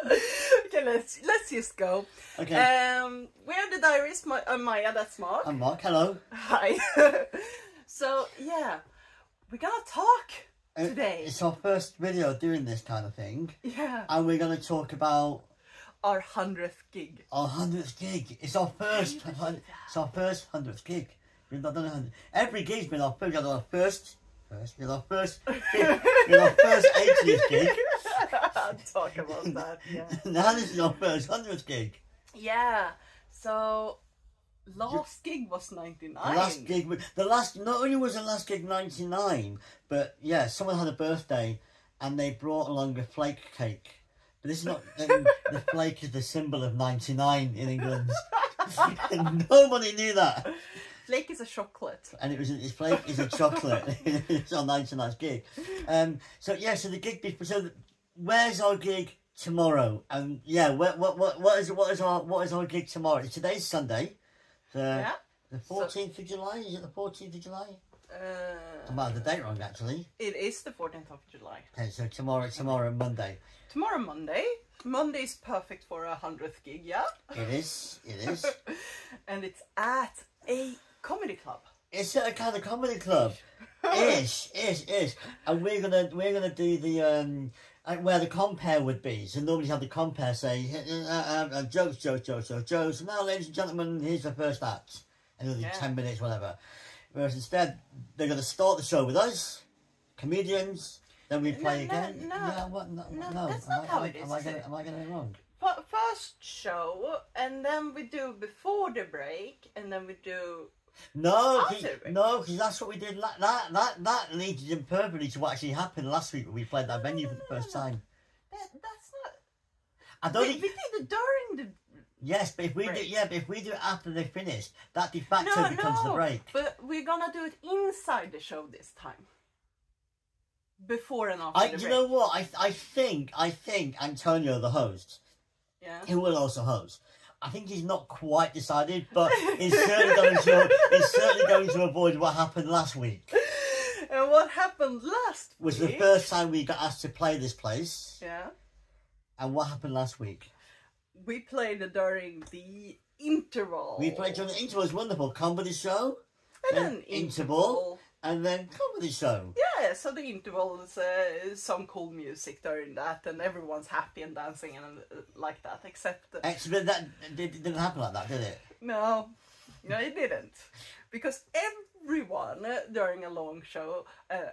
Okay, let's just go. Okay. We're the Diaries. Maya, that's Mark. I'm Mark. Hello. Hi. So yeah, we're gonna talk today. It's our first video doing this kind of thing. Yeah. And we're gonna talk about our 100th gig. Our 100th gig. It's our first. It's our first 100th gig. We've not done 100. Every gig's been our first. We've done our first. We've our first 80th gig. I'll talk about that. Yeah. Now this is our first 100th gig. Yeah. So last gig was 99. Not only was the last gig 99, but yeah, someone had a birthday and they brought along a flake cake. But this is not, the flake is the symbol of 99 in England. Nobody knew that. Flake is a chocolate. And flake is a chocolate. It's our 99th gig. So yeah, so the gig before, so where's our gig tomorrow? And yeah, what is our gig tomorrow? Today's Sunday. The 14th of July? Is it the 14th of July? I might have the date wrong actually. It is the 14th of July. Okay, so tomorrow Monday. Tomorrow Monday. Monday is perfect for a 100th gig, yeah? It is. And it's at a comedy club. It's at a kind of comedy club. Ish. And we're gonna do the where the compare would be. So normally you have the compare say jokes. Now, ladies and gentlemen, here's the first act. And it'll do 10 minutes, whatever. Whereas instead, they're going to start the show with us, comedians. Then we play again. No, that's not how it is. Am I getting it wrong? First show, and then we do before the break, and then we do. No, because that's what we did. That leads in perfectly to what actually happened last week when we played that venue for the first time. That's not. I don't we did it during the. Yes, but if we break. If we do it after they finished, that de facto becomes the break. But we're gonna do it inside the show this time. Before and after the break. You know what? I think Antonio, the host, who will also host. I think he's not quite decided, but he's certainly going to avoid what happened last week. And what happened last week was the first time we got asked to play this place. Yeah. And what happened last week? We played during the interval. We played during the interval. It was wonderful. Comedy show. And then interval. And then comedy show. Yeah, so the interval is some cool music during that, and everyone's happy and dancing and like that, except... But that didn't happen like that, did it? No, it didn't. Because everyone, during a long show,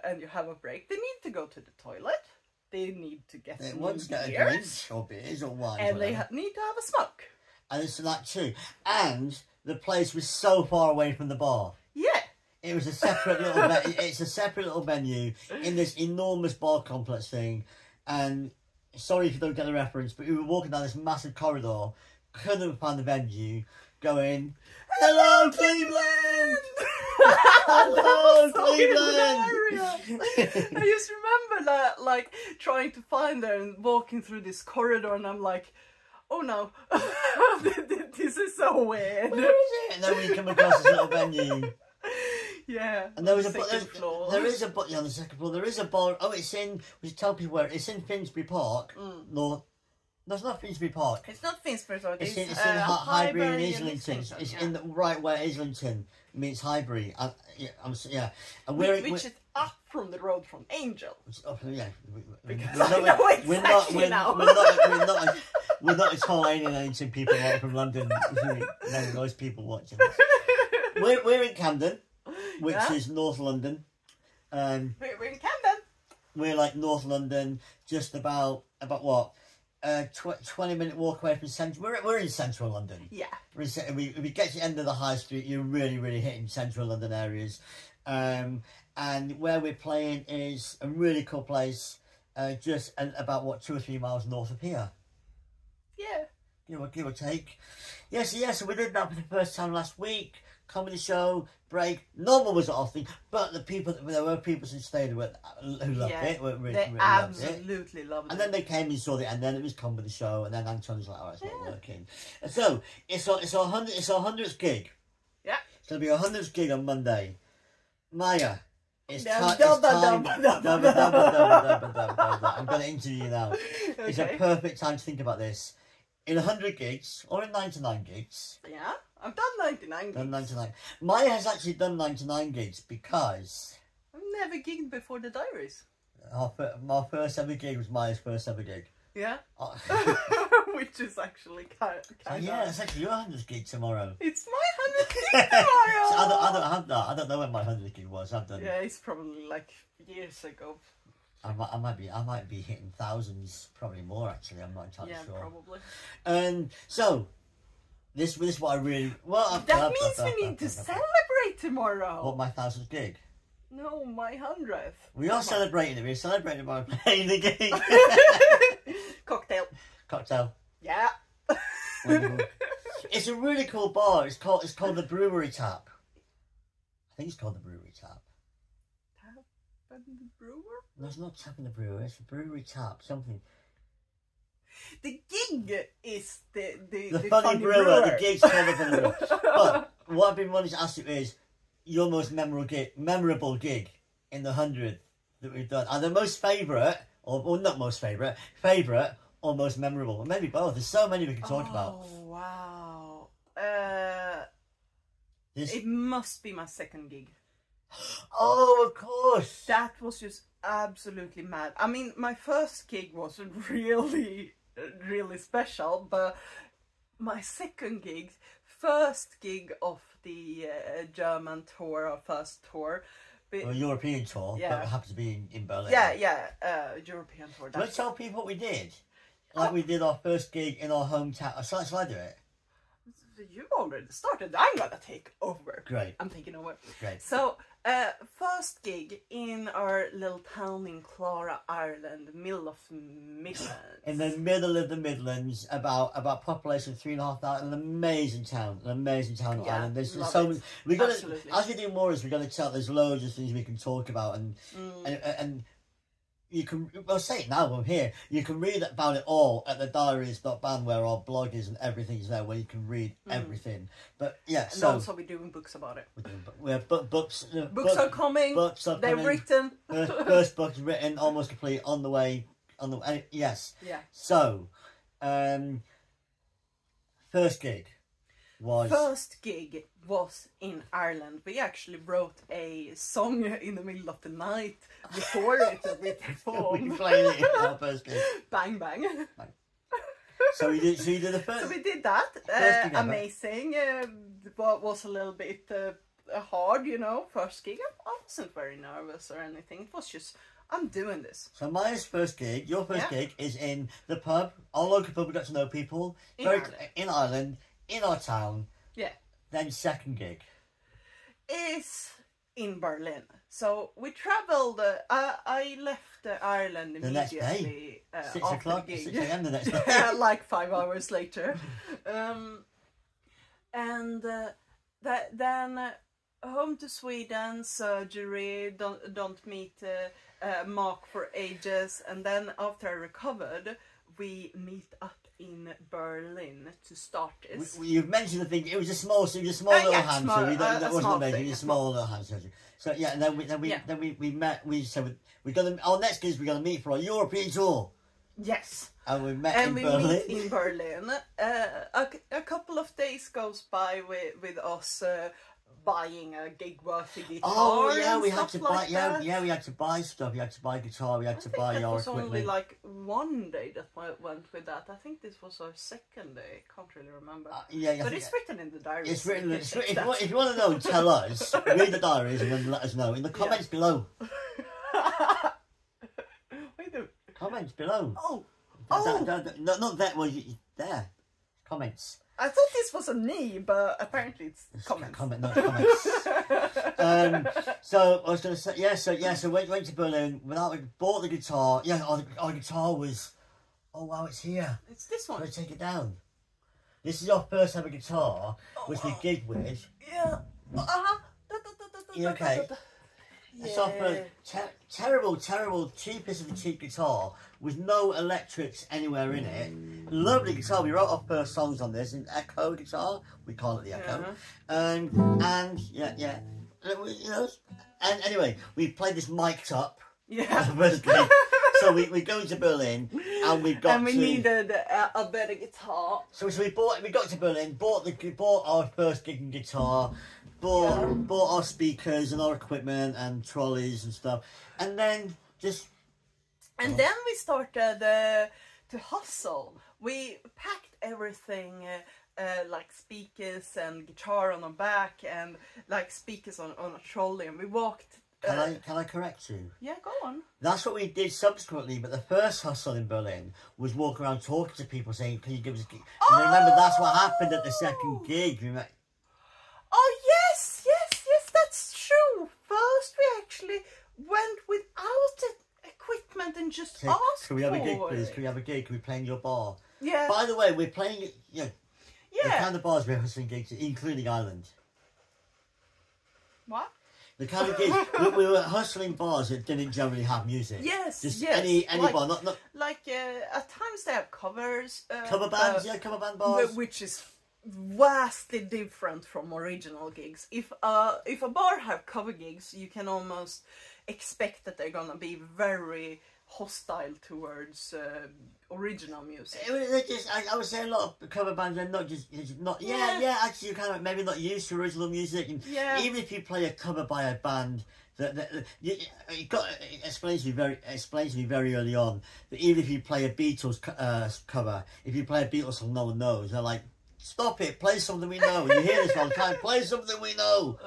and you have a break, they need to go to the toilet, they need to get some beers, or beers or wine, and they need to have a smoke. And it's that too. And the place was so far away from the bar. Yeah. It was a separate little it's a separate little venue in this enormous bar complex thing. And sorry if you don't get the reference, but we were walking down this massive corridor, couldn't find the venue, going, "Hello, Cleveland! Hello, Cleveland!" I just remember that, like, trying to find her and walking through this corridor, and I'm like, oh no, this is so weird. Where is it? And then we come across this little venue. Yeah, and there was on the second floor. There is a bar on the second floor. There is a bar. Oh, it's in. We should tell people where it's in Finsbury Park. No, it's not Finsbury Park. It's not Finsbury Park. It's in Highbury and Islington. It's in the right where Islington meets Highbury. Yeah, and which is up from the road from Angel. We're not as whole alienating people like from London. Those people watching us. We're in Camden, which is North London. We're in Camden. We're like North London, just about what? 20-minute walk away from central. We're in central London. Yeah. If we get to the end of the high street, you're really hitting central London areas. And where we're playing is a really cool place, just about what 2 or 3 miles north of here. Yeah. Give or take. So we did that for the first time last week. Comedy show, break. Normal was our thing, but there were people who stayed who loved it. They absolutely loved it. And then they came and saw it, and then it was comedy show, and then Anton's like, "Oh, it's not working." And so it's our 100th gig. Yeah. It's gonna be our 100th gig on Monday. Maya, It's time. I'm going to interview you now. Okay. It's a perfect time to think about this. In 100 gigs, or in 99 gigs. Yeah, I've done 99 gigs. Done 99. Maya has actually done 99 gigs because... I've never gigged before the Diaries. My first ever gig was Maya's first ever gig. Yeah. Which is actually kind of... Yeah, it's actually your 100th gig tomorrow. It's my 100th gig tomorrow! So I don't have that. I don't know when my 100th gig was. I've done... Yeah, it's probably like years ago. I might be hitting thousands, probably more actually. I'm not entirely sure. Yeah, probably. So this is what I really that means we need to celebrate tomorrow. What, my 1000th gig? No, my 100th. We are celebrating it. We're celebrating by playing the gig. Cocktail. Yeah. It's a really cool bar. It's called the Brewery Tap. I think it's called the Brewery Tap. And the brewer? No, it's not Tap and the Brewer. It's the Brewery Tap. Something. The gig is the funny brewer. The gig's called the funny brewer. But what I've been wanting to ask you is your most memorable gig in the 100 that we've done, and the most favourite, or not most favourite or most memorable, or maybe both. There's so many we can talk about. Oh wow! It must be my second gig. Oh, of course. That was just absolutely mad. I mean, my first gig was really, really special, but my second gig, first gig of the German tour, or first tour. Well, European tour, yeah. But it happens to be in Berlin. Yeah, European tour. Let's tell people what we did. Like we did our first gig in our hometown. Shall I do it? You've already started. I'm gonna take over. Great. I'm taking over. Great. So, first gig in our little town in Clara, Ireland, middle of Midlands. In the middle of the Midlands, about population of 3,500. An amazing town in Ireland. There's so many. We got as we do more, we're gonna tell. There's loads of things we can talk about, and you can, well, say it now, I'm here. You can read about it all at the diaries.band, where our blog is and everything's there, where you can read everything. But yeah, and also we're doing books about it. We're doing books. Books are coming. Books are coming. They're written. First book's written, almost complete, on the way. Yes. Yeah. So, first gig was in Ireland. We actually wrote a song in the middle of the night before it and we performed. We played it in our first gig. Bang, bang. So you did the first. So we did that. Amazing. Was a little bit hard, first gig. I wasn't very nervous or anything. It was just, I'm doing this. So Maya's first gig, your first gig, is in the pub. Our local pub. We got to know people in Ireland. In our town. Yeah. Then second gig is in Berlin. So we travelled. I left Ireland immediately. The next day. 6 o'clock. 6 a.m. the next day. Like 5 hours later. And then home to Sweden, surgery. Don't meet Mark for ages. And then after I recovered, we meet up in Berlin to start this. You've mentioned the thing. It was a small little hand surgery. That wasn't amazing. It was a small little hand surgery. So yeah, and then we met. We said we got our next gig. We're going to meet for our European tour. Yes. And we met in Berlin. Meet in Berlin. A couple of days goes by with us buying a gig-worthy guitar. Oh yeah, we had to buy. Like we had to buy stuff. We had to buy guitar. We had to buy our equipment. It was only like one day that went with that. I think this was our second day. Can't really remember. But it's written in the diary. It's written. If you want to know, tell us. Read the diaries and then let us know in the comments below. Wait a comments below. Not that. Well, there. Comments. I thought this was a knee, but apparently it's comments. Not comments. So I was going to say, so went to Berlin, bought the guitar. Yeah, our guitar was, oh wow, it's here. It's this one. Let's take it down. This is our first ever guitar, which we gig with. Yeah. You okay? Yeah. It's our first terrible, cheapest of the cheap guitar with no electrics anywhere in it. Lovely guitar. We wrote our first songs on this, an Echo guitar. We call it the Echo. And yeah. And anyway, we played this mic'd up. Yeah. First gig. So we go to Berlin, and we needed a better guitar. So we got to Berlin, bought our first gig and guitar, bought our speakers and our equipment and trolleys and stuff, and then then we started to hustle. We packed everything. Like speakers and guitar on our back and like speakers on a trolley, and we walked. Can I correct you? Yeah, go on. That's what we did subsequently, but the first hustle in Berlin was walking around talking to people saying, "Can you give us a gig?" And remember, that's what happened at the second gig. Oh yes, that's true. First, we actually went without the equipment and just asked. Can we have a gig, please? Can we have a gig? Can we play in your bar? Yeah. By the way, we're playing. The kind of bars we're hustling gigs, including Ireland. What? The kind of gigs we were hustling bars that didn't generally have music. Yes, just yes. any like, bar, not like at times they have covers. Cover bands, cover band bars, which is vastly different from original gigs. If a bar have cover gigs, you can almost expect that they're gonna be very hostile towards original music. I would say a lot of cover bands are actually you kind of maybe not used to original music, and even if you play a cover by a band it explains to me very early on that even if you play a Beatles cover, if you play a Beatles song no one knows, they're like, stop it, play something we know. You hear this all the time, play something we know.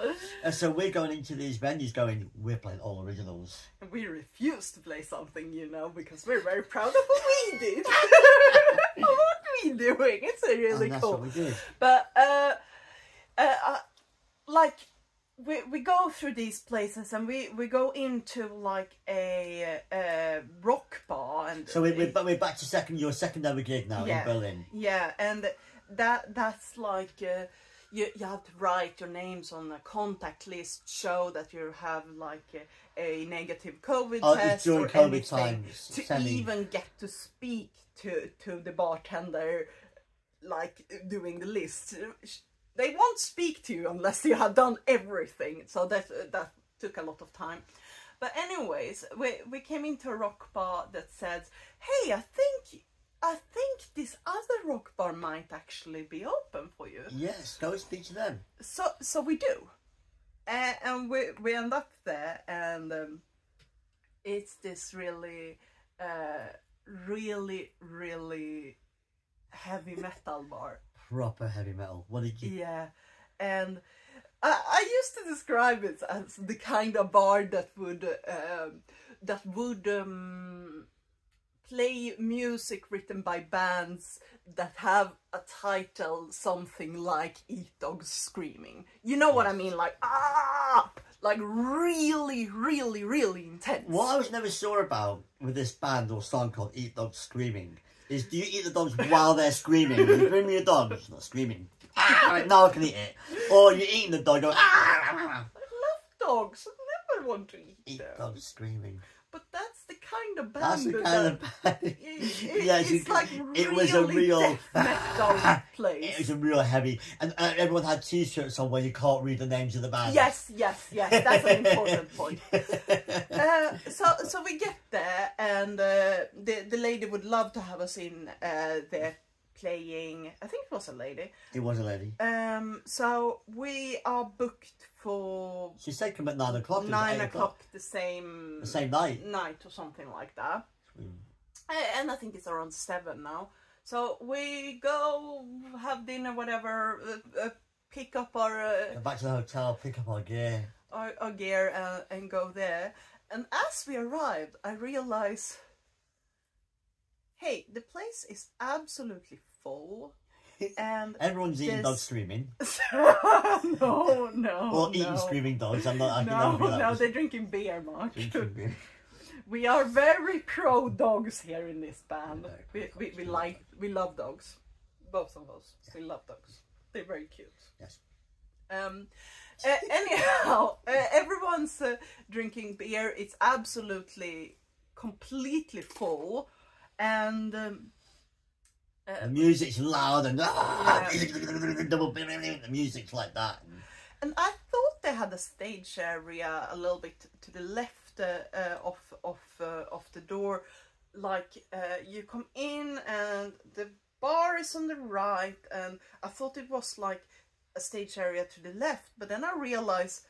And so we're going into these venues going, we're playing all originals. And we refuse to play something you know, because we're very proud of what we did. What we're doing. It's really and that's cool. What we did. But like we go through these places and we go into like a rock bar, and so we're back to your second ever gig now in Berlin. Yeah, and that's like you have to write your names on a contact list, show that you have like a negative COVID test during or COVID anything, times, to even get to speak to the bartender, like doing the list. They won't speak to you unless you have done everything, so that took a lot of time. But anyways, we came into a rock bar that says, hey, I think this other rock bar might actually be open for you. Yes, go and speak to them. So we do, and we end up there, and it's this really heavy metal bar. Proper heavy metal. What did you? Yeah, and I used to describe it as the kind of bar that would play music written by bands that have a title something like Eat Dogs Screaming. You know what I mean? Like, like really, really, really intense. What I was never sure about with this band or song called Eat Dogs Screaming is, do you eat the dogs while they're screaming? You bring me a dog, it's not screaming. Now I can eat it. Or you're eating the dog, going, I love dogs. I never want to eat them. Dogs screaming. But that's the kind of band. That's the kind of band. It's like really it was a real death metal place. It was a real heavy, and everyone had T-shirts on where you can't read the names of the band. Yes. That's an important point. So we get there, and the lady would love to have us in there playing. I think it was a lady. It was a lady. So we are booked for. She said come at 9 o'clock. 9 o'clock the same night or something like that. And I think it's around 7 now. So we go have dinner, whatever. Pick up our. Back to the hotel. Pick up our gear. Our gear and go there. And as we arrived, I realized, hey, the place is absolutely full. And everyone's eating dogs screaming. No. Or eating screaming dogs. I'm not. No, they're drinking beer, Mark. Drinking beer. We are very pro dogs here in this band. We love dogs. Both of us. Yeah. We love dogs. They're very cute. Yes. Anyhow, everyone's drinking beer. It's absolutely, completely full, and the music's loud and the music's like that. And I thought thought they had a stage area a little bit to the left of the door. Like you come in and the bar is on the right, and I thought it was like a stage area to the left, but then I realized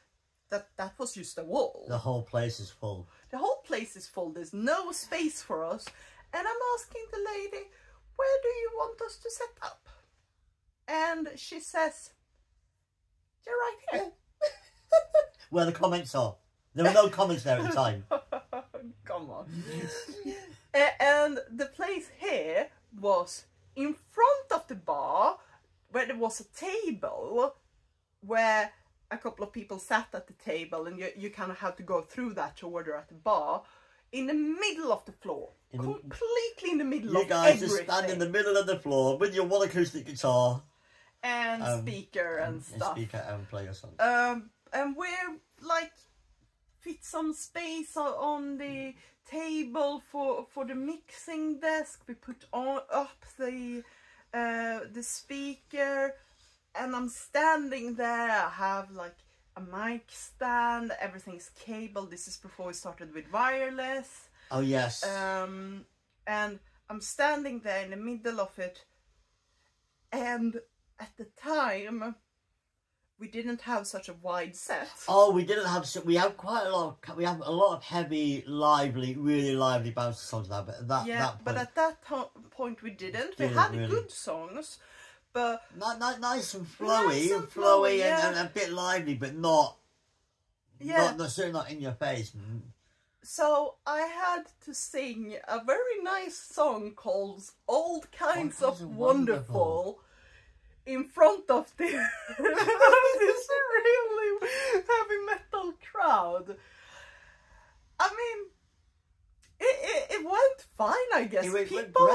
that was just a wall. The whole place is full. The whole place is full. There's no space for us. And I'm asking the lady, where do you want us to set up? And she says, you're right here. Where the comments are. There were no comments there at the time. Come on. And the place here was in front of the bar, where there was a table where a couple of people sat at the table, and you kind of had to go through that to order at the bar, in the middle of the floor. Completely in the middle of everything. You guys just stand in the middle of the floor with your one acoustic guitar. And speaker and stuff. And speaker and play a song. And we're like, fit some space on the table for the mixing desk. We put up the speaker, and I'm standing there. I have like a mic stand, everything's cable. This is before we started with wireless. Oh yes. And I'm standing there in the middle of it, and at the time we didn't have such a wide set. Oh, we didn't have. We have quite a lot. We have a lot of heavy, lively, really lively bouncy songs now. But but at that point we didn't. We had really good songs, but nice and flowy, yeah. and a bit lively, but not. Yeah. Certainly not in your face. So I had to sing a very nice song called "Old Kinds of Wonderful." In front of this really heavy metal crowd. I mean, it went fine, I guess. People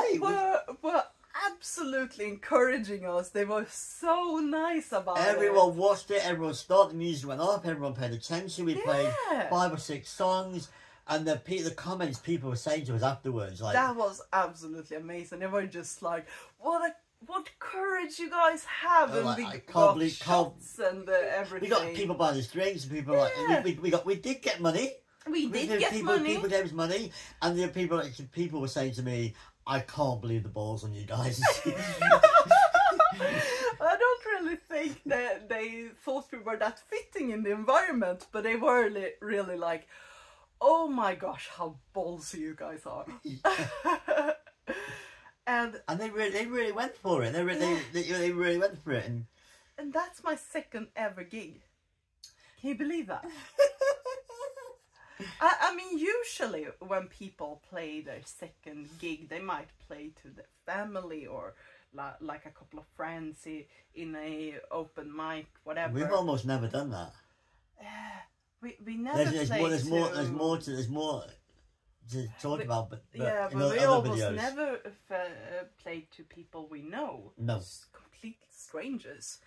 were absolutely encouraging us. They were so nice about it. Everyone watched it. Everyone stopped. The music went up. Everyone paid attention. We played 5 or 6 songs. And the comments people were saying to us afterwards, like, that was absolutely amazing. They were just like, what courage you guys have, and like, we got shots and everything. We got people buying us drinks, and people we did get money. We did get money. People gave us money, and the people were saying to me, "I can't believe the balls on you guys." I don't really think that they thought we were that fitting in the environment, but they were really like, "Oh my gosh, how ballsy you guys are." And they really went for it. They really went for it, and that's my second ever gig. Can you believe that? I mean, usually when people play their second gig, they might play to their family or like a couple of friends in a open mic, whatever. We've almost never done that. We never there's more to talk about, but yeah, but we almost never played to people we know. No, complete strangers.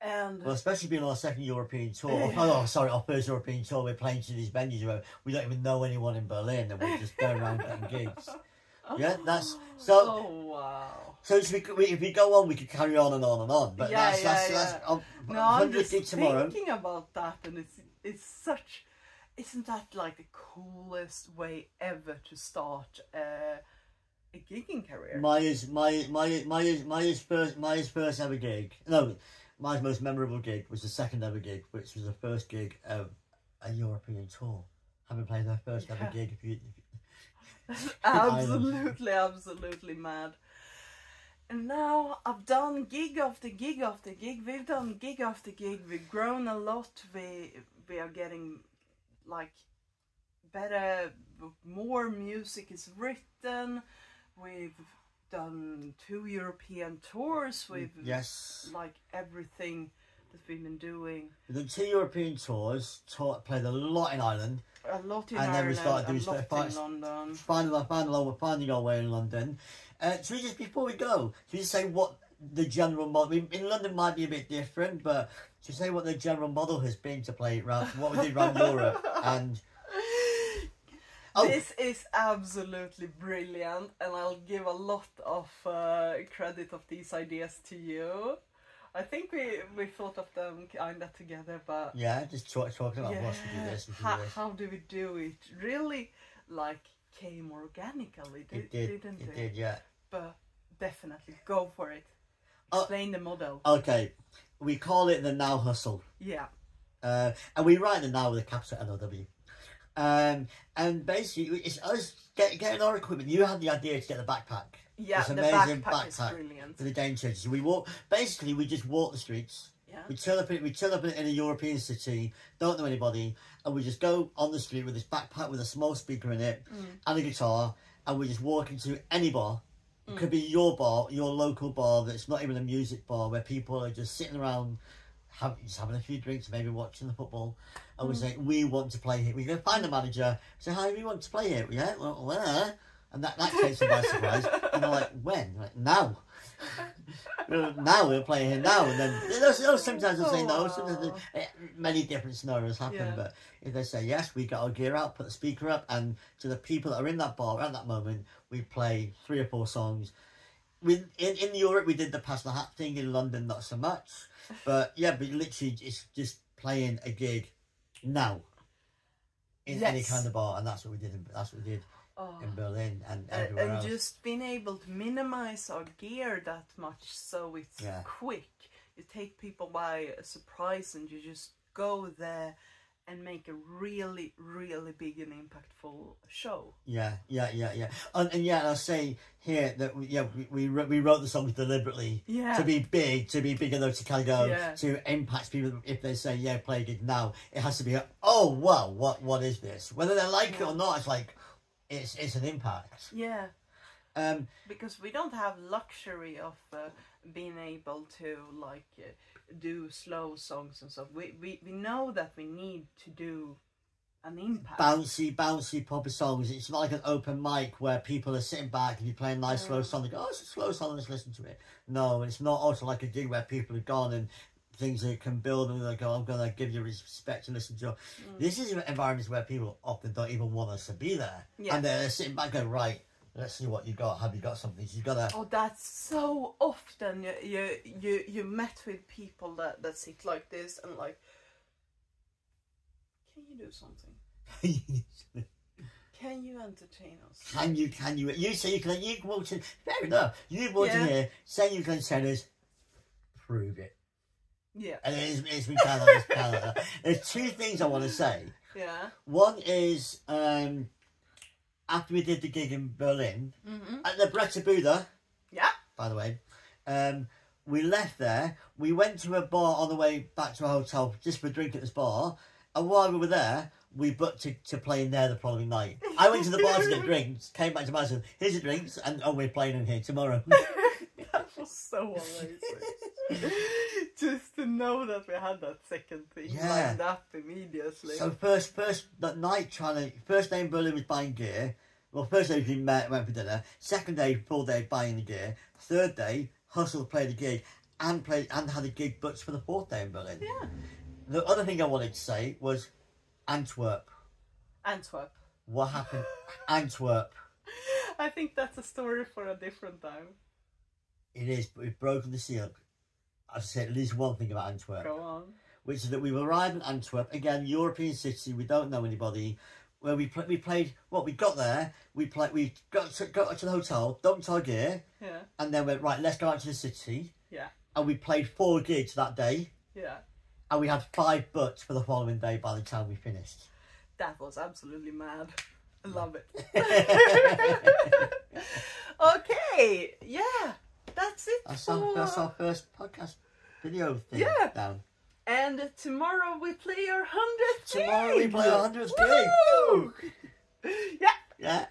And well, especially being on our second European tour. Our first European tour. We're playing to these venues where we don't even know anyone in Berlin, and we're just going around getting gigs. Yeah, that's so. Oh wow! So if we go on, we could carry on and on and on. But that's no, I'm just thinking about that, and it's such. Isn't that like the coolest way ever to start a gigging career? Maya's first ever gig. No, Maya's most memorable gig was the second ever gig, which was the first gig of a European tour. Having played their first ever gig. absolutely mad. And now I've done gig after gig after gig. We've done gig after gig. We've grown a lot. We are getting like better, more music is written. We've done 2 European tours with like everything that we've been doing. We've done 2 European tours, played a lot in Ireland. A lot in Ireland, then we started doing stuff in London. Finding our way in London. So just before we go, should we just say what the general model in London might be a bit different, but to say what the general model has been to play around what we did around Europe. And this is absolutely brilliant, and I'll give a lot of credit of these ideas to you. I think we thought of them kind of together, but yeah, just talking about what we do this, we do this. How do we do it? Really, like came organically, didn't it? It did, yeah. But definitely go for it. Explain the model. Okay, we call it the Now Hustle. Yeah. And we write the Now with a capital NOW. And basically, it's us getting our equipment. You had the idea to get the backpack. Yeah, this the amazing backpack is brilliant. for the Dane churches. So we walk. Basically, we just walk the streets. Yeah. We turn up in a European city, don't know anybody, and we just go on the street with this backpack with a small speaker in it and a guitar, and we just walk into any bar. It could be your bar, your local bar that's not even a music bar, where people are just sitting around just having a few drinks, maybe watching the football, and we say, we want to play here. We go find the manager, say, hi, we want to play here. Yeah, well, where? And that takes them by surprise. And they're like, when? Like, now. Now we're playing here now. And then sometimes they'll say no. Sometimes many different scenarios happen. Yeah. But if they say yes, we get our gear out, put the speaker up, and to the people that are in that bar at that moment, we play 3 or 4 songs. In Europe, we did the Pass the Hat thing. In London, not so much. But yeah, but literally it's just playing a gig now in any kind of bar, and that's what we did. In Berlin and everywhere else. And just being able to minimize our gear that much, so it's quick. You take people by surprise, and you just go there and make a really, really big and impactful show. Yeah. And I'll say here that we wrote the songs deliberately to be big enough to kind of go to impact people. If they say play a gig now, it has to be oh wow, what is this? Whether they like it or not, it's like it's an impact. Yeah. Because we don't have luxury of being able to do slow songs and stuff. We know that we need to do an impact. Bouncy poppy songs. It's not like an open mic where people are sitting back and you're playing nice slow song. They go, oh, it's a slow song, let's listen to it. No, it's not also like a gig where people have gone and things that can build and they go, I'm going to give you respect and listen to you. This is environments where people often don't even want us to be there. Yeah. And they're sitting back going, right, let's see what you got. Have you got something? So you got to... Oh, that's so often you met with people that sit like this and like, can you do something? Can you entertain us? Can you? You say you can walk in. Fair enough. You walk in here, say you can entertain us, prove it. Yeah. And it's been kind of that. There's 2 things I want to say. Yeah. One is, after we did the gig in Berlin, at the Bretter Buddha, by the way, we left there, we went to a bar on the way back to our hotel just for a drink at this bar, and while we were there, we booked to play in there the following night. I went to the bar to get drinks, came back to my house, here's the drinks, and we're playing in here tomorrow. That was so amazing. Just to know that we had that second thing lined up immediately. So first that night first day in Berlin was buying gear. Well, first day we went for dinner. Second day, full day buying the gear. Third day, hustled, played a gig, and had a gig booked for the 4th day in Berlin. Yeah. The other thing I wanted to say was Antwerp. What happened? Antwerp. I think that's a story for a different time. It is, but we've broken the seal. I should say at least one thing about Antwerp. Go on. Which is that we've arrived in Antwerp, again, European city, we don't know anybody, where we played, we got there, we got to the hotel, dumped our gear, and then went, right, let's go out to the city. Yeah. And we played 4 gigs that day. Yeah. And we had 5 booked for the following day by the time we finished. That was absolutely mad. I love it. Okay, yeah. That's it. That's our first podcast video thing down. And tomorrow we play our 100th gig. Tomorrow we play our 100th gig. Yeah. Yeah.